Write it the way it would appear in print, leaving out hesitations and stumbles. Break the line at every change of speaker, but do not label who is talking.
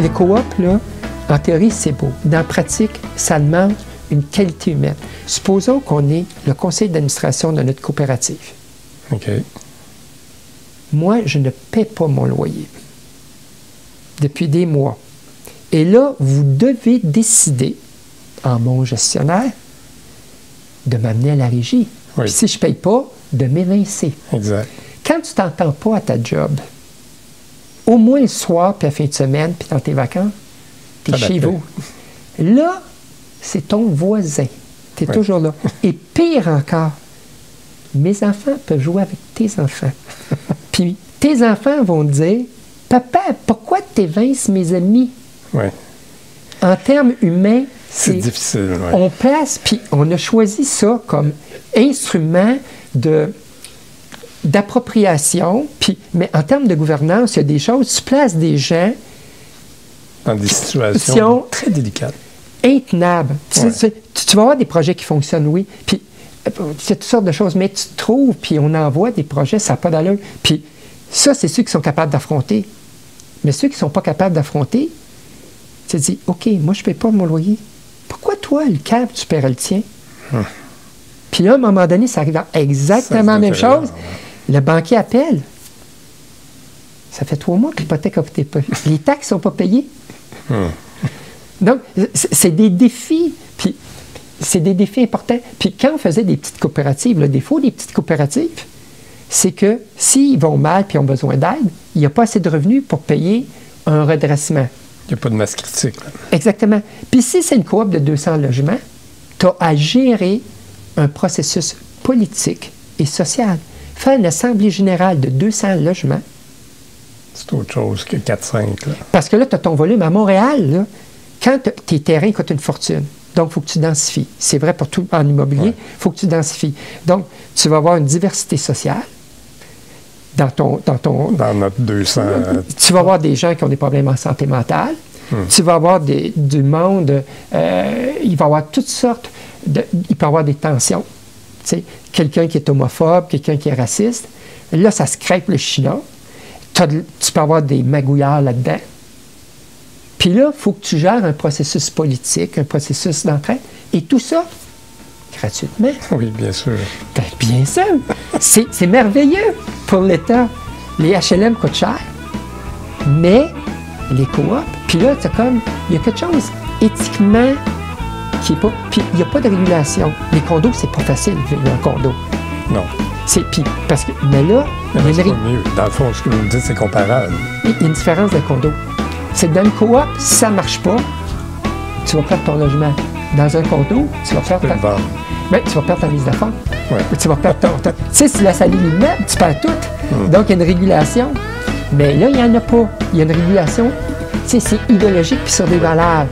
les coops, là, en théorie, c'est beau. Dans la pratique, ça demande une qualité humaine. Supposons qu'on est le conseil d'administration de notre coopérative.
OK.
Moi, je ne paie pas mon loyer depuis des mois. Et là, vous devez décider, en bon gestionnaire, de m'amener à la régie.
Oui.
Puis si je ne paye pas, de m'évincer.
Exact.
Quand tu ne t'entends pas à ta job, au moins le soir, puis la fin de semaine, puis dans tes vacances, tu es chez vous. Là, c'est ton voisin. Tu es toujours là. Et pire encore, mes enfants peuvent jouer avec tes enfants. Puis tes enfants vont dire, « Papa, pourquoi tu évinces mes amis? »
Oui.
En termes humains,
c'est difficile. Oui.
On place, puis on a choisi ça comme instrument d'appropriation, mais en termes de gouvernance, il y a des choses, tu places des gens
dans des situations très délicates.
Intenables.
Ouais.
Tu vas avoir des projets qui fonctionnent, oui, puis c'est toutes sortes de choses, mais tu trouves, puis on envoie des projets, ça n'a pas d'allure. Puis ça, c'est ceux qui sont capables d'affronter. Mais ceux qui ne sont pas capables d'affronter, tu te dis, OK, moi, je ne paye pas mon loyer. Pourquoi toi, le cave, tu paierais le tien? Puis là, à un moment donné, ça arrive à exactement la même chose. Le banquier appelle. Ça fait 3 mois que l'hypothèque a été payée. Les taxes ne sont pas payées. Donc, c'est des défis. Puis, c'est des défis importants. Puis, quand on faisait des petites coopératives, le défaut des petites coopératives, c'est que s'ils vont mal et ont besoin d'aide, il n'y a pas assez de revenus pour payer un redressement.
Il n'y a pas de masse critique. Là.
Exactement. Puis si c'est une coop de 200 logements, tu as à gérer un processus politique et social. Faire une assemblée générale de 200 logements.
C'est autre chose que 4-5.
Parce que là, tu as ton volume. À Montréal, là, quand tes terrains coûtent une fortune, donc il faut que tu densifies. C'est vrai pour tout en immobilier, il faut que tu densifies. Donc, tu vas avoir une diversité sociale. Dans
notre 200...
Tu vas avoir des gens qui ont des problèmes en santé mentale. Tu vas avoir du monde... il va y avoir toutes sortes... il peut y avoir des tensions. Tu sais, quelqu'un qui est homophobe, quelqu'un qui est raciste. Là, ça se crêpe le chinois. Tu peux avoir des magouillards là-dedans. Puis là, il faut que tu gères un processus politique, un processus d'entraide. Et tout ça, gratuitement.
Oui, bien sûr.
Bien sûr. C'est merveilleux pour l'État. Les HLM coûtent cher, mais les coops, puis là, il y a quelque chose éthiquement qui n'est pas... Puis il n'y a pas de régulation. Les condos, c'est pas facile de vivre un condo.
Non.
Mais là...
c'est pas mieux. Dans le fond, ce que vous me dites, c'est comparable.
Il y a une différence de condo. C'est que dans le coop, si ça ne marche pas, tu vas perdre ton logement. Dans un condo, tu vas perdre tu vas perdre ta mise de fonds.
Ouais.
Tu vas perdre ton... Tu sais, si tu laisses aller l'immeuble, tu perds tout. Donc, il y a une régulation. Mais là, il n'y en a pas. Il y a une régulation, tu sais, c'est idéologique puis sur des valeurs.